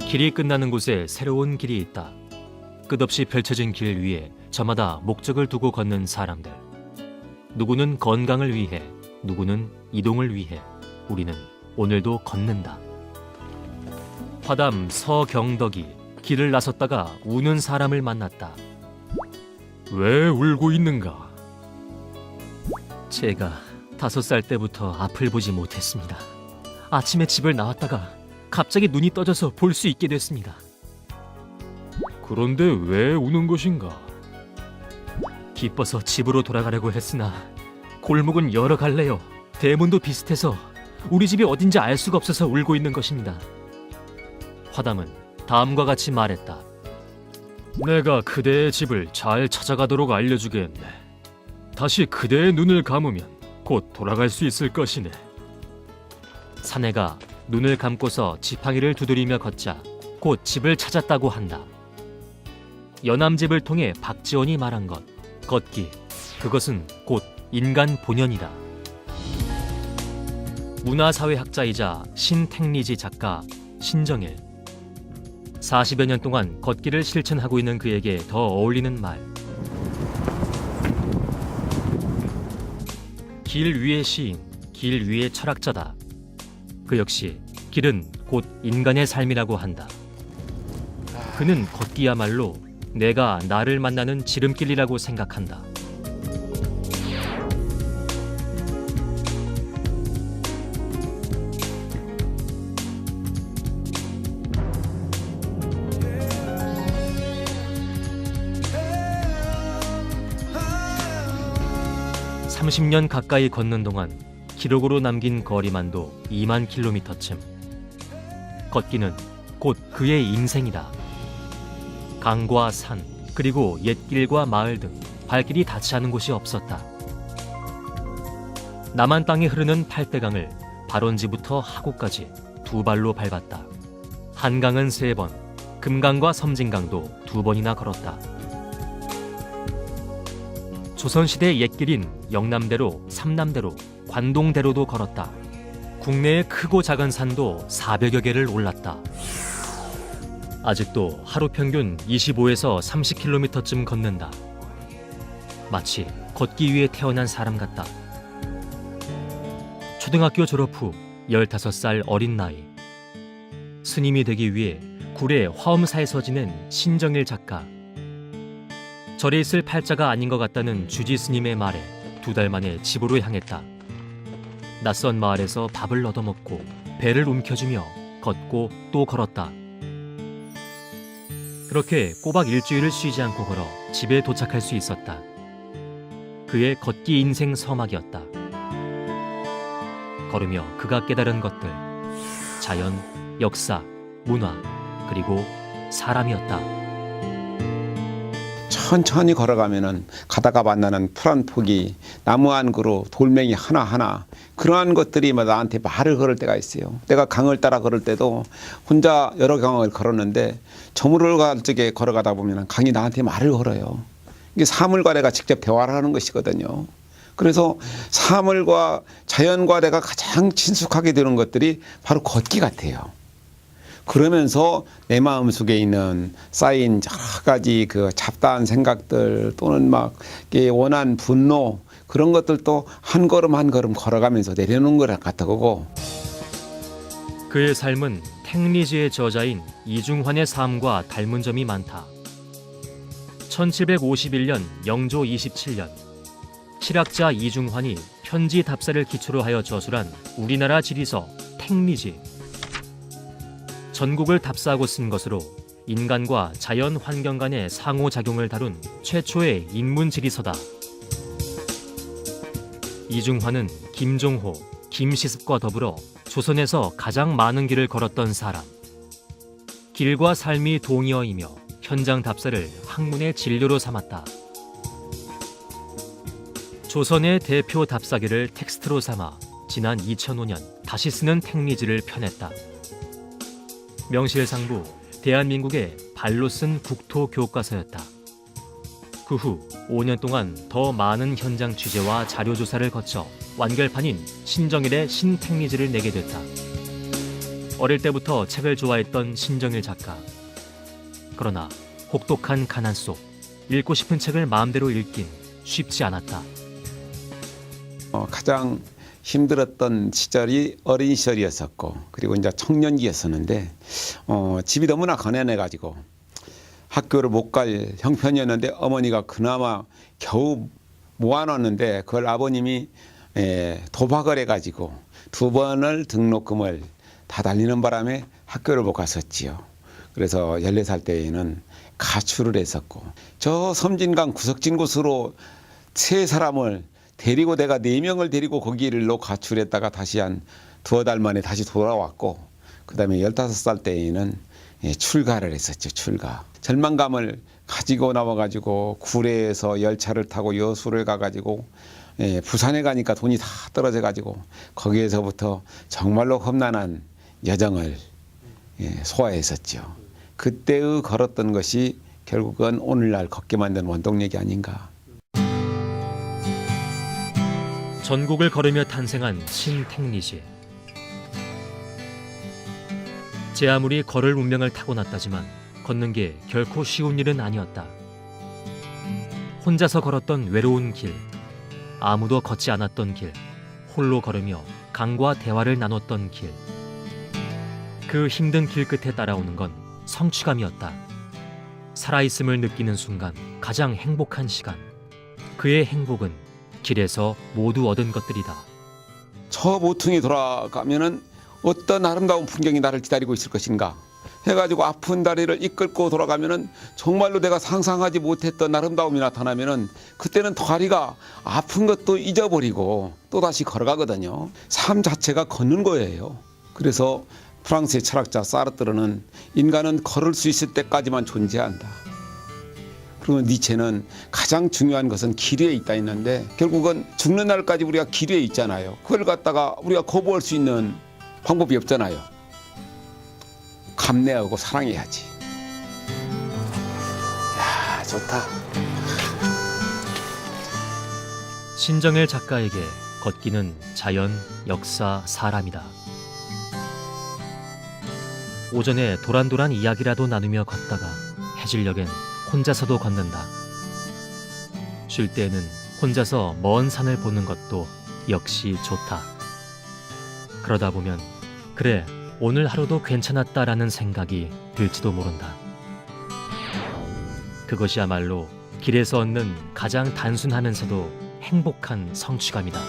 길이 끝나는 곳에 새로운 길이 있다. 끝없이 펼쳐진 길 위에 저마다 목적을 두고 걷는 사람들. 누구는 건강을 위해, 누구는 이동을 위해, 우리는 오늘도 걷는다. 화담 서경덕이 길을 나섰다가 우는 사람을 만났다. 왜 울고 있는가? 제가 5살 때부터 앞을 보지 못했습니다. 아침에 집을 나왔다가 갑자기 눈이 떠져서 볼 수 있게 됐습니다. 그런데 왜 우는 것인가? 기뻐서 집으로 돌아가려고 했으나 골목은 여러 갈래요. 대문도 비슷해서 우리 집이 어딘지 알 수가 없어서 울고 있는 것입니다. 화담은 다음과 같이 말했다. 내가 그대의 집을 잘 찾아가도록 알려주겠네. 다시 그대의 눈을 감으면 곧 돌아갈 수 있을 것이네. 사내가 눈을 감고서 지팡이를 두드리며 걷자 곧 집을 찾았다고 한다. 연암집을 통해 박지원이 말한 것, 걷기, 그것은 곧 인간 본연이다. 문화사회학자이자 신택리지 작가 신정일. 40여 년 동안 걷기를 실천하고 있는 그에게 더 어울리는 말. 길 위의 시인, 길 위의 철학자다. 그 역시 길은 곧 인간의 삶이라고 한다. 그는 걷기야말로 내가 나를 만나는 지름길이라고 생각한다. (30년) 가까이 걷는 동안 기록으로 남긴 거리만도 2만 킬로미터쯤. 걷기는 곧 그의 인생이다. 강과 산, 그리고 옛길과 마을 등 발길이 닿지 않은 곳이 없었다. 남한 땅에 흐르는 팔대강을 발원지부터 하구까지 2발로 밟았다. 한강은 3번, 금강과 섬진강도 2번이나 걸었다. 조선시대 옛길인 영남대로, 삼남대로, 관동대로도 걸었다. 국내의 크고 작은 산도 400여 개를 올랐다. 아직도 하루 평균 25에서 30km쯤 걷는다. 마치 걷기 위해 태어난 사람 같다. 초등학교 졸업 후 15살 어린 나이. 스님이 되기 위해 굴의 화엄사에서 지낸 신정일 작가. 절에 있을 팔자가 아닌 것 같다는 주지 스님의 말에 2달 만에 집으로 향했다. 낯선 마을에서 밥을 얻어먹고 배를 움켜쥐며 걷고 또 걸었다. 그렇게 꼬박 일주일을 쉬지 않고 걸어 집에 도착할 수 있었다. 그의 걷기 인생 서막이었다. 걸으며 그가 깨달은 것들, 자연, 역사, 문화, 그리고 사람이었다. 천천히 걸어가면은 가다가 만나는 풀 한 포기, 나무 한 그루, 돌멩이 하나하나, 그러한 것들이 나한테 말을 걸을 때가 있어요. 내가 강을 따라 걸을 때도 혼자 여러 강을 걸었는데 저물을 갈 적에 걸어가다 보면 강이 나한테 말을 걸어요. 이게 사물과 내가 직접 대화를 하는 것이거든요. 그래서 사물과 자연과 내가 가장 친숙하게 되는 것들이 바로 걷기 같아요. 그러면서 내 마음속에 있는 쌓인 여러 가지 그 잡다한 생각들 또는 막 원한 분노, 그런 것들도 한 걸음 한 걸음 걸어가면서 내려놓은 것 같은 거고. 그의 삶은 택리지의 저자인 이중환의 삶과 닮은 점이 많다. 1751년 영조 27년 실학자 이중환이 편지 답사를 기초로 하여 저술한 우리나라 지리서 택리지. 전국을 답사하고 쓴 것으로 인간과 자연 환경 간의 상호작용을 다룬 최초의 인문 지리서다. 이중환은 김종호, 김시습과 더불어 조선에서 가장 많은 길을 걸었던 사람. 길과 삶이 동의어이며 현장 답사를 학문의 진료로 삼았다. 조선의 대표 답사기를 텍스트로 삼아 지난 2005년 다시 쓰는 택리지를 펴냈다. 명실상부 대한민국의 발로 쓴 국토 교과서였다. 그 후 5년 동안 더 많은 현장 취재와 자료 조사를 거쳐 완결판인 신정일의 신택리지를 내게 됐다. 어릴 때부터 책을 좋아했던 신정일 작가. 그러나 혹독한 가난 속 읽고 싶은 책을 마음대로 읽긴 쉽지 않았다. 가장 힘들었던 시절이 어린 시절이었었고, 그리고 이제 청년기였었는데, 집이 너무나 가난해 가지고 학교를 못 갈 형편이었는데, 어머니가 그나마 겨우 모아놨는데 그걸 아버님이 도박을 해가지고 2번을 등록금을 다 달리는 바람에 학교를 못 갔었지요. 그래서 14살 때에는 가출을 했었고, 저 섬진강 구석진 곳으로 3사람을 데리고 내가 4명을 데리고 거기로 가출했다가 다시 한 2달 만에 다시 돌아왔고, 그 다음에 15살 때에는 출가를 했었죠. 출가. 절망감을 가지고 나와가지고 구례에서 열차를 타고 여수를 가가지고 부산에 가니까 돈이 다 떨어져가지고 거기에서부터 정말로 험난한 여정을 소화했었죠. 그때의 걸었던 것이 결국은 오늘날 걷게 만든 원동력이 아닌가. 전국을 걸으며 탄생한 신택리지. 제 아무리 걸을 운명을 타고났다지만 걷는 게 결코 쉬운 일은 아니었다. 혼자서 걸었던 외로운 길, 아무도 걷지 않았던 길, 홀로 걸으며 강과 대화를 나눴던 길. 그 힘든 길 끝에 따라오는 건 성취감이었다. 살아있음을 느끼는 순간 가장 행복한 시간. 그의 행복은 길에서 모두 얻은 것들이다. 저 모퉁이 돌아가면은 어떤 아름다운 풍경이 나를 기다리고 있을 것인가 해가지고 아픈 다리를 이끌고 돌아가면은 정말로 내가 상상하지 못했던 아름다움이 나타나면은 그때는 다리가 아픈 것도 잊어버리고 또다시 걸어가거든요. 삶 자체가 걷는 거예요. 그래서 프랑스의 철학자 사르트르는 인간은 걸을 수 있을 때까지만 존재한다. 그리고 니체는 가장 중요한 것은 길 위에 있다 했는데, 결국은 죽는 날까지 우리가 길 위에 있잖아요. 그걸 갖다가 우리가 거부할 수 있는 방법이 없잖아요. 감내하고 사랑해야지. 야, 좋다. 신정일 작가에게 걷기는 자연, 역사, 사람이다. 오전에 도란도란 이야기라도 나누며 걷다가 해질녘엔 혼자서도 걷는다. 쉴 때에는 혼자서 먼 산을 보는 것도 역시 좋다. 그러다 보면 그래, 오늘 하루도 괜찮았다라는 생각이 들지도 모른다. 그것이야말로 길에서 얻는 가장 단순하면서도 행복한 성취감이다.